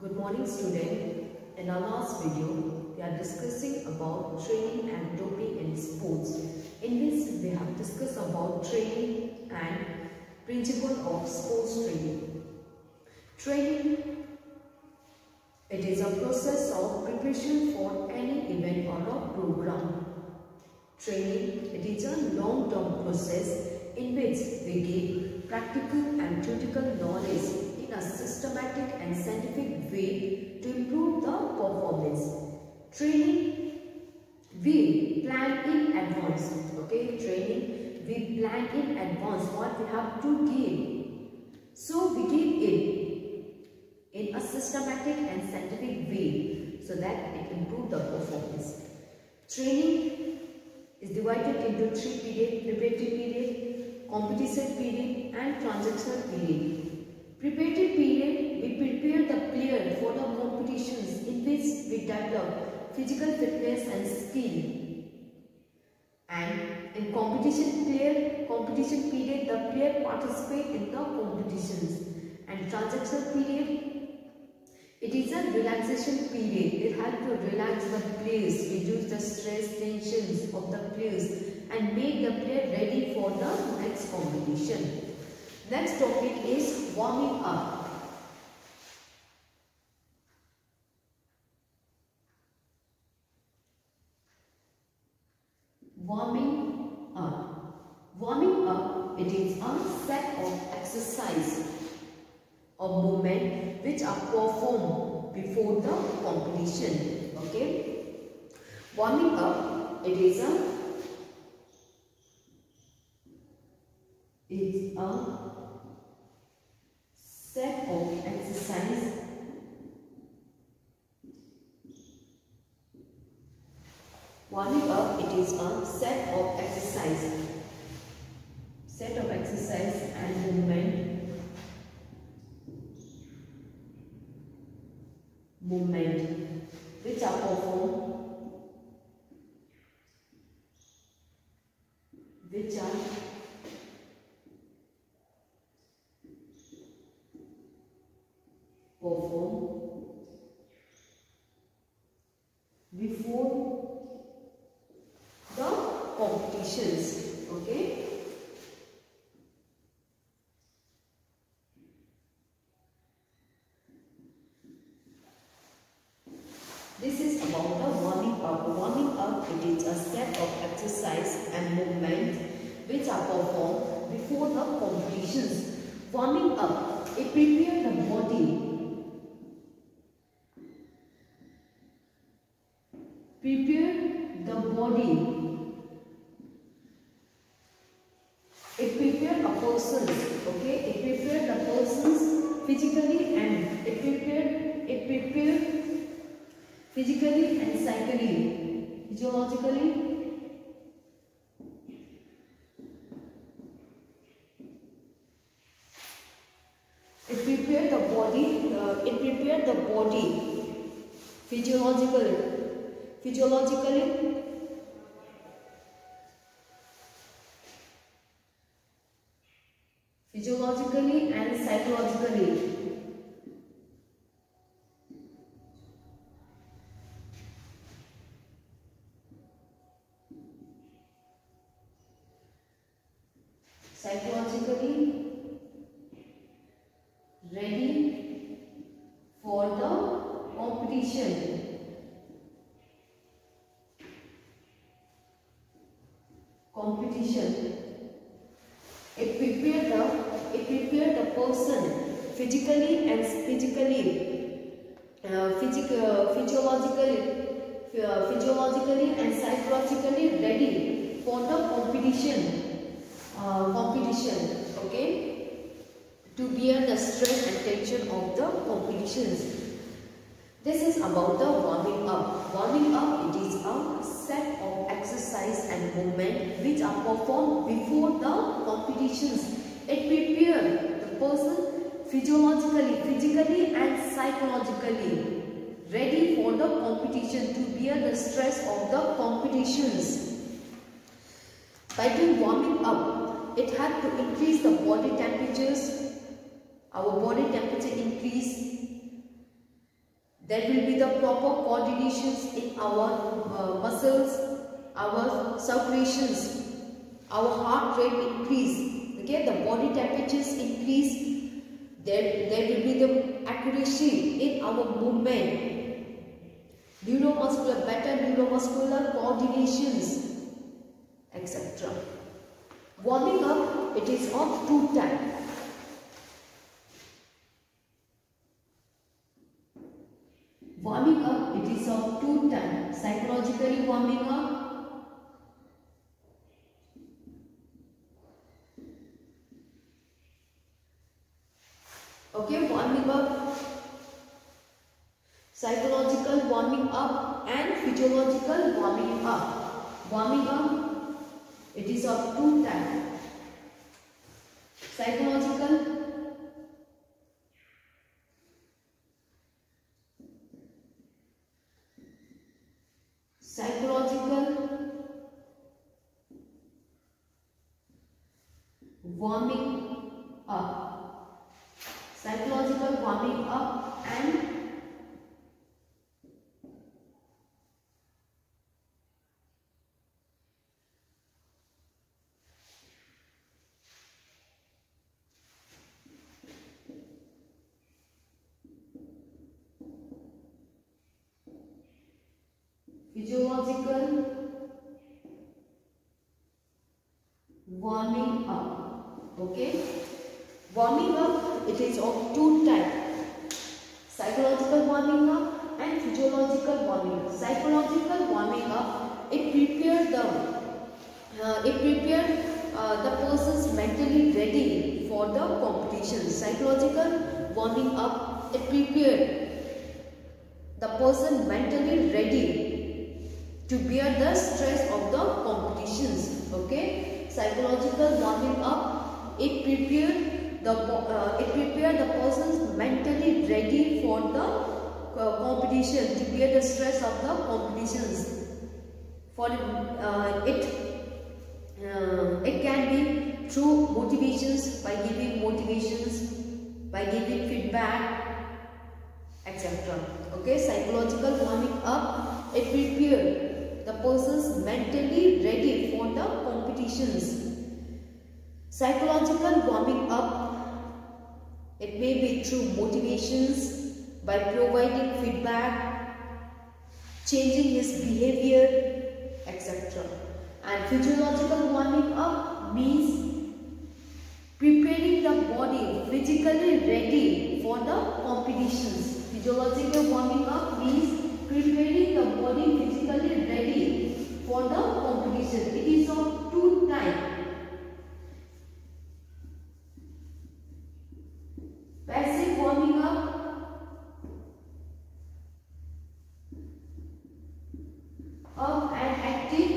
Good morning student. In our last video, we are discussing about training and doping in sports. In this, we have discussed about training and principle of sports training. Training, it is a process of preparation for any event or a program. Training, it is a long-term process in which we gain practical and theoretical knowledge in a systematic and scientific way to improve the performance. Training, we plan in advance. Okay, training, we plan in advance what we have to give. So we give it in a systematic and scientific way so that it improves the performance. Training is divided into 3 periods: preparatory period, competition period and transactional period. Preparatory period, we prepare the player for the competitions in which we develop physical fitness and skill. And in competition period, the player participates in the competitions. And transactional period, it is a relaxation period. It helps to relax the players, reduce the stress, tensions of the players and make the player ready for the next competition. Next topic is warming up. Warming up. Warming up, it is a set of exercise or movement which are performed before the competition. Okay. Warming up, it is a set of exercise warming up, it is a set of exercise and movement which are performed before the competitions. Okay. This is about the warming up. Warming up, it is a set of exercise and movement which are performed before the competitions. Warming up, it prepares the body. It prepares a person. Okay, it prepares the persons physically and it prepares physically and psychically, physiologically. It prepares the body, physiologically and psychologically. Psychologically ready for the competition. It prepares the person physiologically and psychologically ready for the competition. Okay, to bear the stress and tension of the competitions. This is about the warming up. Warming up, it is a set of exercise and movement which are performed before the competitions. It prepares the person physically and psychologically ready for the competition, to bear the stress of the competitions. By doing warming up, it helps to increase the body temperatures. Our body temperature increase There will be the proper coordinations in our muscles, our circulations, our heart rate increase. Okay, the body temperatures increase. There will be the accuracy in our movement. Neuromuscular, better neuromuscular coordinations, etc. Warming up, it is of two types. Warming up, it is of two types. Psychologically warming up. Okay, warming up. Psychological warming up and physiological warming up. Warming up, it is of two types. Psychological warming up. Psychological warming up and physiological warming up. Okay, warming up, it is of two types: psychological warming up and physiological warming up. Psychological warming up, it prepares the persons mentally ready for the competition. Psychological warming up, it prepares the person mentally ready to bear the stress of the competitions. Okay, psychological warming up, it prepares the persons mentally ready for the competition, to bear the stress of the competitions. For it can be through motivations, by giving motivations, by giving feedback, etc. Okay, psychological warming up, it prepares the persons mentally ready for the competitions. Psychological warming up, it may be through motivations, by providing feedback, changing his behavior, etc. And physiological warming up means preparing the body physically ready for the competitions. Physiological warming up means preparing the body physically ready for the competition. It is of two types: passive warming up and active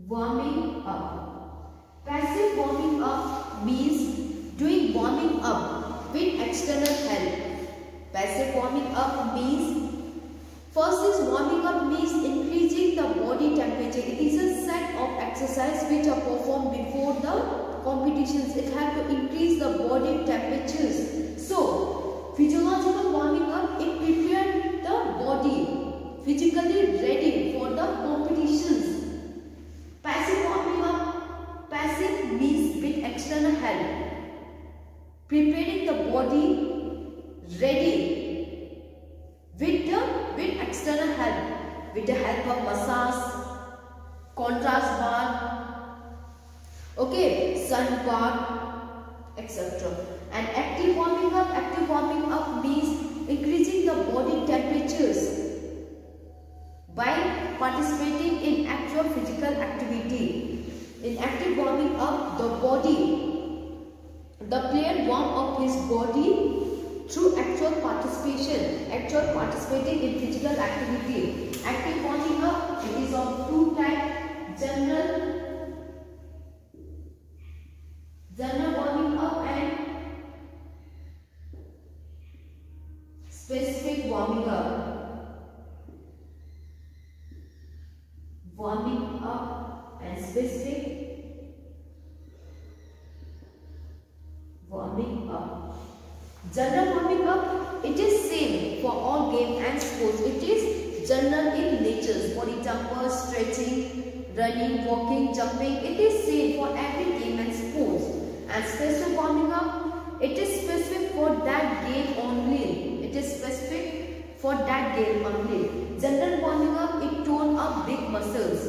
warming up. Passive warming up means doing warming up with external help. Passive warming up means, first is warming up means increasing the body temperature. It is a set of exercise which are performed before the competitions. It has to increase the body temperatures. So, physiological warming up, it prepares the body physically ready for the competitions. Passive warming up, passive means with external help, preparing the body ready with external help, with the help of massage, contrast bath, okay, sun bath, etc. And active warming up means increasing the body temperatures by participating in actual physical activity. In active warming up, the player warm up his body through participating in physical activity. Active warming up, it is of two types: general warming up and specific warming up. Warming up and specific General warming up, it is same for all game and sports. It is general in nature. For example, stretching, running, walking, jumping. It is same for every game and sports. And specific warming up, it is specific for that game only. It is specific for that game only. General warming up, it tone up big muscles.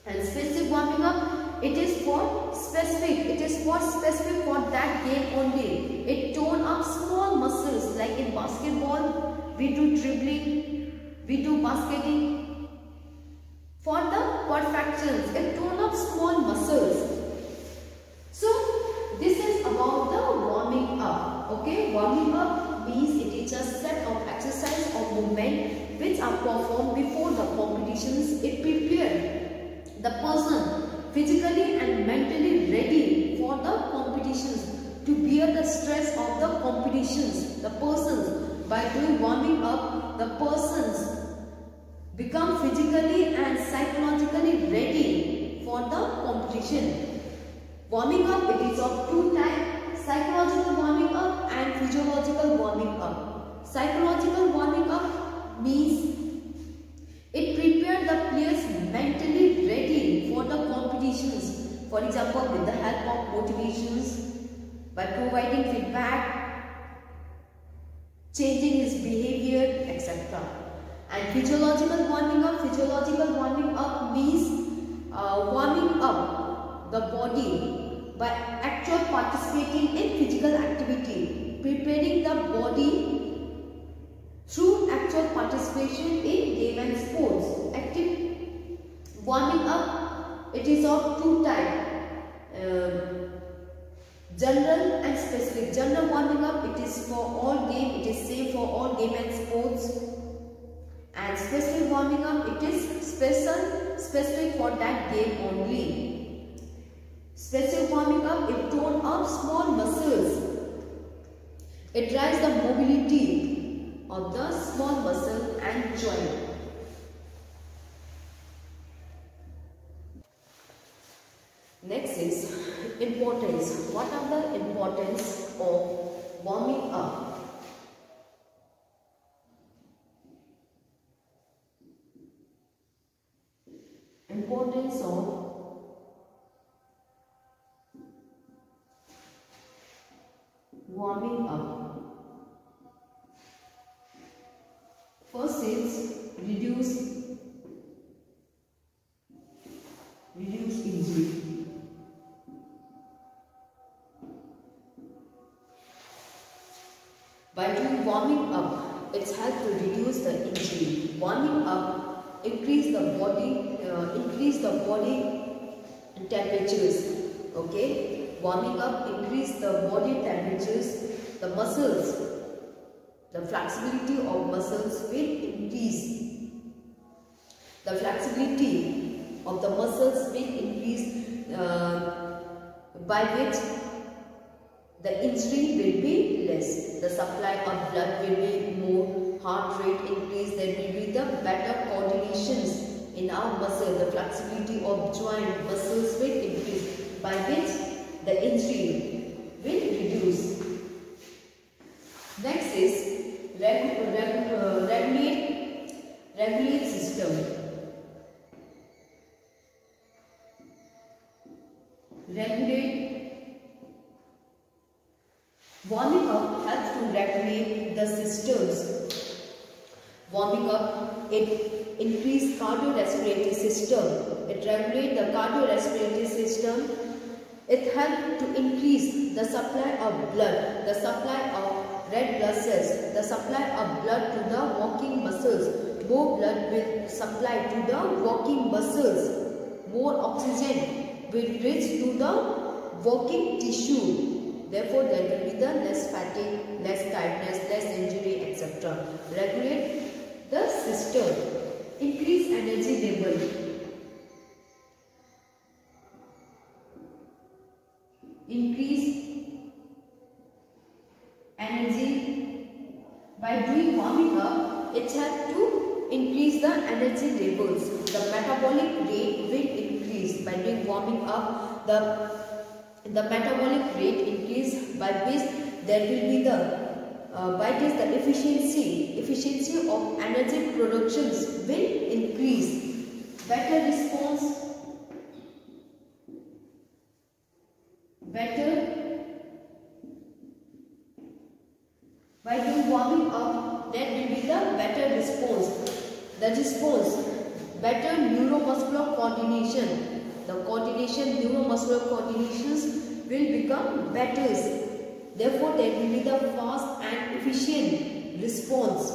And specific warming up, it is for specific. It is for specific for that game only. It tone up small muscles, like in basketball, we do dribbling, we do basketing. For the perfections, it tone up small muscles. So this is about the warming up. Okay, warming up means it is a set of exercise or movement which are performed before the competitions. It prepares the person physically and mentally ready for the competitions, to bear the stress of the competitions. The persons, by doing warming up, the persons become physically and psychologically ready for the competition. Warming up, it is of two types: psychological warming up and physiological warming up. Psychological warming up means it prepares the players mentally ready for the competitions. For example, with the help of motivations, by providing feedback, changing his behavior, etc. And physiological warming up means warming up the body by actual participating in physical activity, preparing the body through actual participation in game and sports. Active warming up, it is of two types, general and specific. General warming up, it is for all game, it is same for all game and sports. And specific warming up, it is specific for that game only. Specific warming up, it tone up small muscles. It drives the mobility of the small muscle and joint. Next is importance. What are the importance of warming up? Importance of warming up. First is reduce injury. By doing warming up, it's helped to reduce the injury. Warming up increase the body temperatures. Okay, warming up increase the body temperatures. The muscles, the flexibility of muscles will increase. The flexibility of the muscles will increase, by which the injury will be less. The supply of blood will be more, heart rate increase, there will be the better coordinations in our muscle. The flexibility of joint muscles will increase, by which the injury will reduce. Next is regulate system. Warming up helps to regulate the systems. Warming up, it increases cardiorespiratory system. It regulates the cardiorespiratory system. It helps to increase the supply of blood, the supply of red blood cells, the supply of blood to the walking muscles. More blood will supply to the walking muscles. More oxygen will reach to the walking tissue. Therefore, there will be the less fatigue, less tiredness, less injury, etc. Regulate the system. Increase energy level. Increase energy. By doing warming up, it helps to increase the energy levels. The metabolic rate will increase. By doing warming up, the metabolic rate increase, by which there will be the by this the efficiency of energy productions will increase. Better response, by doing warming up, there will be the better response. The response, better neuromuscular coordination. The coordination, neuromuscular coordinations will become better. Therefore, there will be the fast and efficient response.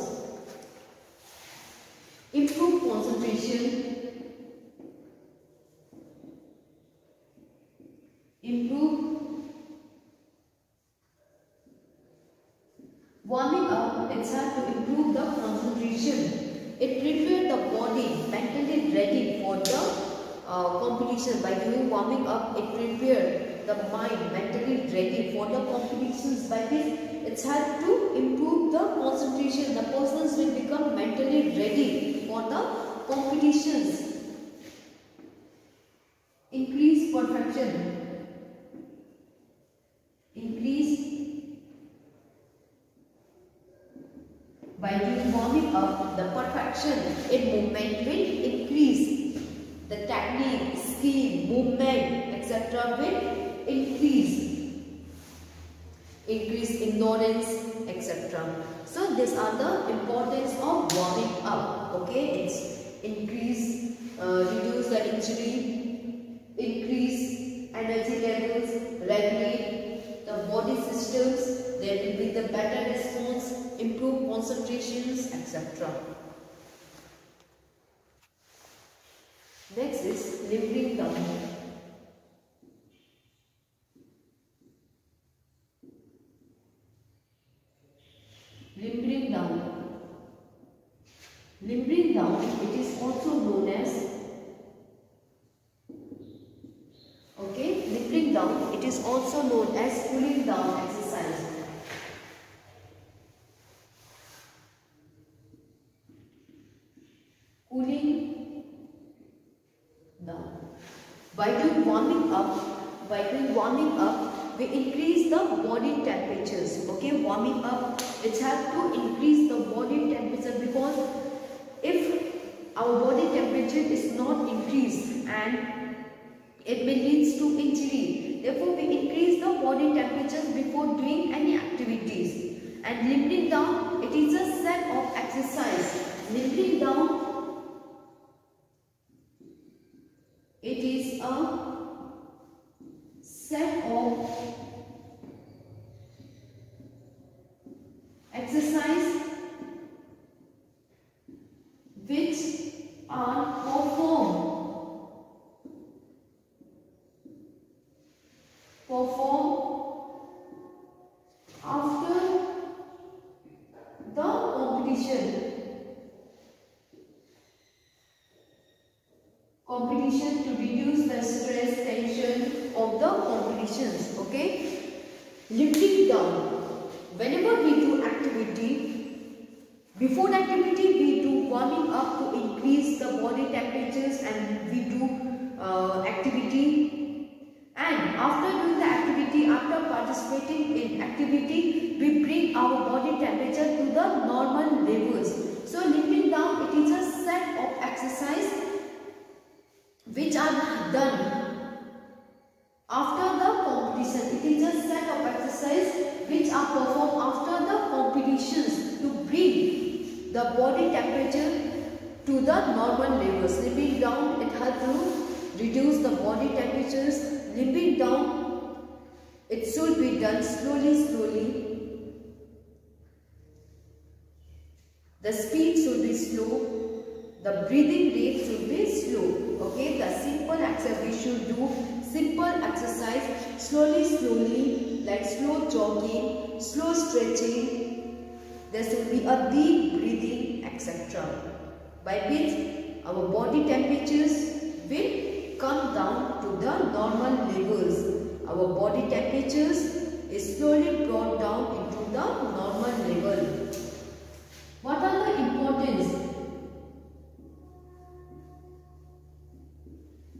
Improve concentration. Warming up, it's hard to improve the concentration. It prepares the body mentally ready for the competition. By doing warming up, it prepares the mind mentally ready for the competitions. By this, it's hard to improve the concentration. The persons will become mentally ready for the competitions. Increase perfection. By doing warming up, the perfection in movement will increase. The technique, skill, movement, etc. will increase. Increase endurance, etc. So these are the importance of warming up. Okay, it's increase, reduce the injury, increase energy levels, regulate the body systems. There will be the better response, improve concentrations, etc. Next is limbering down. Limbering down. Limbering down, it is also known as, okay, limbering down, it is also known as cooling down exercise. Cooling down. By doing warming up, we increase the body temperatures. Okay, warming up, it has to increase the body temperature, because if our body temperature is not increased, and it may lead to injury. Therefore, we increase the body temperatures before doing any activities. And limbering down, it is a set of exercise. Limbering down, it is a set of exercise which are performed after the competition to reduce the stress, tension of the competitions. Okay, lifting down. Whenever we do activity, before the activity we do warming up to increase the body temperatures, and we do activity. And after doing the activity, after participating in activity, we bring our body temperature to the normal levels. So lifting down, it is a set of exercise which are done after the competition. It is a set of exercise which are performed after the competitions to bring the body temperature to the normal levels. Lifting down, it helps to reduce the body temperatures. Limbering down, it should be done slowly. The speed should be slow. The breathing rate should be slow. Okay, the simple exercise, we should do simple exercise slowly, like slow jogging, slow stretching. There should be a deep breathing, etc. By which our body temperatures will come down to the normal levels. Our body temperatures is slowly brought down into the normal level. What are the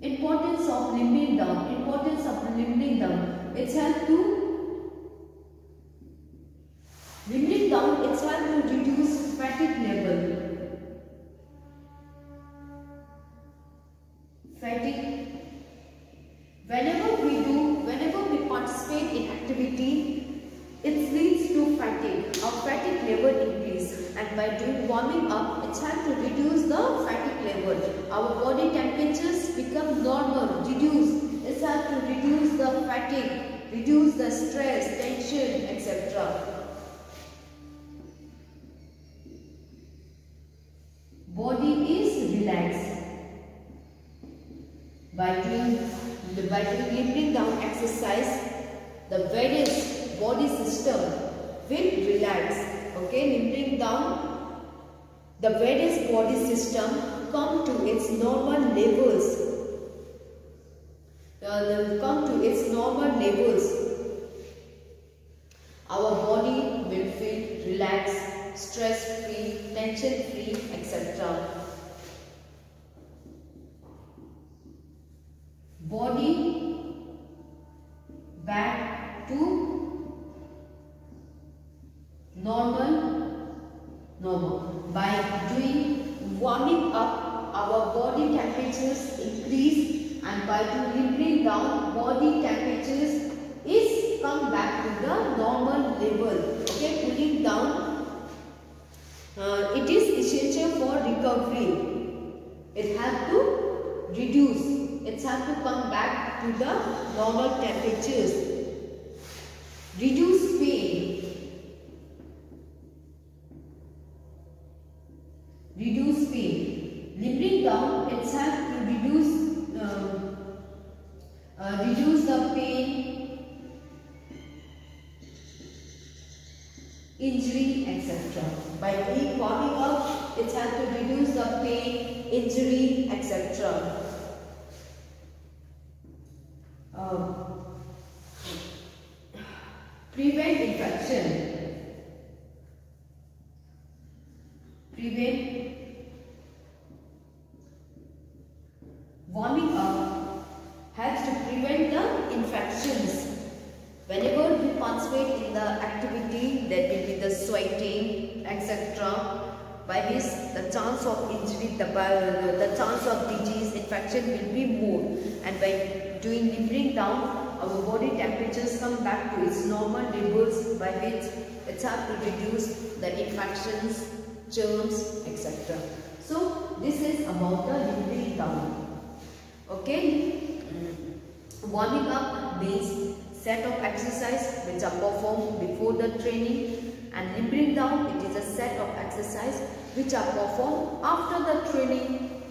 importance of limbering down? Importance of limbering down. It helps to fatigue. Whenever we participate in activity, it leads to fatigue. Our fatigue level increase, and by doing warming up, it helps to reduce the fatigue level. Our body temperatures become normal, reduce. It helps to reduce the fatigue, reduce the stress, tension, etc. Body is relaxed. By doing lifting down exercise, the various body system will relax. Okay, lifting down, the various body system come to its normal levels. Our body will feel relaxed, stress free, tension free, etc. Body back to normal. By doing warming up, our body temperatures increase, and by doing bring down, body temperatures is come back to the normal level. Okay, cooling down. It is essential for recovery. It has to reduce. It has to come back to the normal temperatures. Reduce pain. Limping down, it has to reduce the pain, injury, etc. By doing warming up, it has to reduce the pain, injury, etc. Prevent infection. Warming up helps to prevent the infections. Whenever we participate in the activity, there will be the sweating, etc. By this, the chance of injury, the chance of disease, infection will be more. And by doing limping down, our body temperatures come back to its normal levels, by which it has to reduce the infections, germs, etc. So this is about the limping down. Okay, warming up means set of exercise which are performed before the training, and limping down, it is a set of exercise which are performed after the training.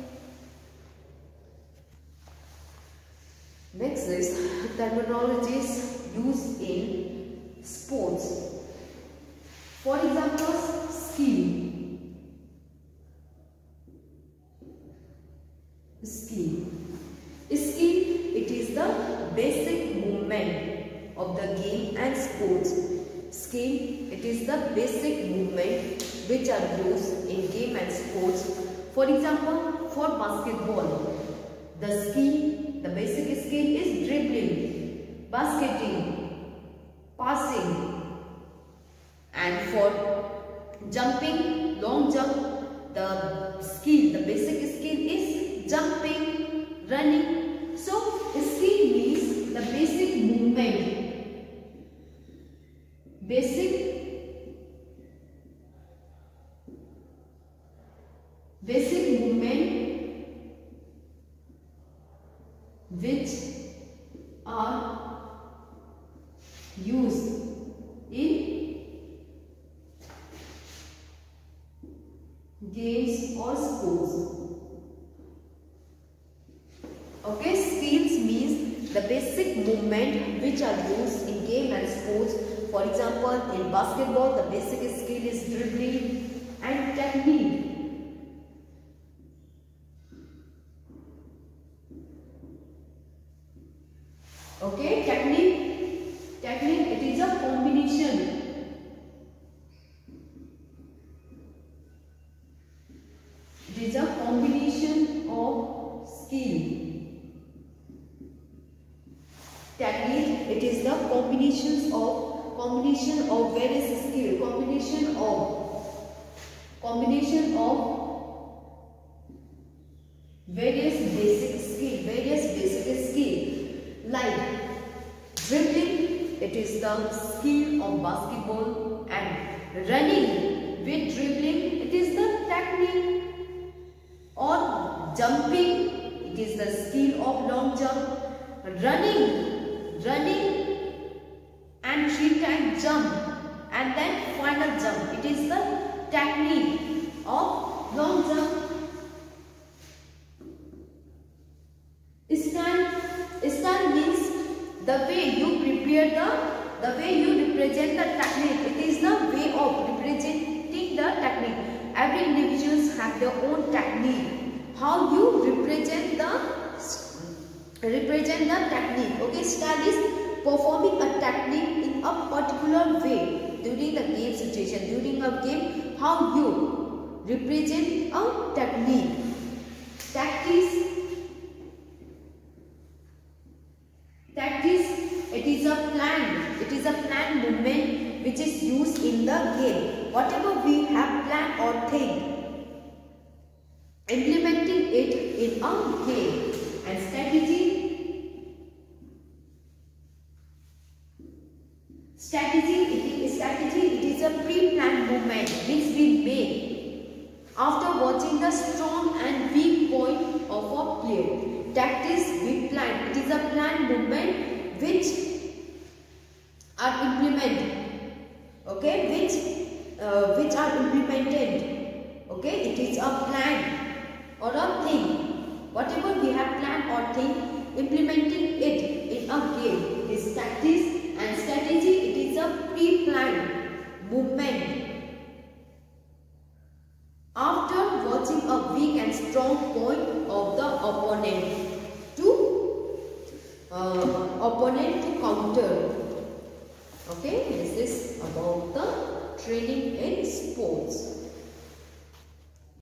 Next is terminologies used in sports. For example, skill. It is the basic movement of the game and sports. It is the basic movement which are used in game and sports. For example, for basketball, the basic skill is dribbling, basketing, passing, and for jumping, long jump, the basic skill is jumping, running. So, skill means the basic movement, which are used in games or sports. Okay, skills means the basic movement which are used in game and sports. For example, in basketball, the basic skill is dribbling and technique. Okay, technique, it is a combination. It is a combination of skill. Technique, it is the combination of various skill, combination of various basic skill like dribbling, it is the skill of basketball, and running with dribbling, it is the technique, or jumping, it is the skill of long jump, running and 3 times jump, and then final jump, it is the technique of long jump. Stand means the way you prepare the way you represent the technique. It is the way of representing the technique. Every individuals have their own technique. How you represent the technique. Okay, style is performing a technique in a particular way during the game situation. During a game, how you represent a technique. Tactics, it is a planned movement which is used in the game. Whatever we have planned or think, implementing it in a game. And strategy, it is a pre-planned movement which we make after watching the strong and weak point of a player. Tactics, we plan. It is a planned movement which are implemented. Okay, which are implemented. Okay, it is a plan or a thing. Whatever we have planned or think, implementing it in a game is tactics. And strategy, it is a pre-planned movement after watching a weak and strong point of the opponent to counter. Okay, this is about the training in sports.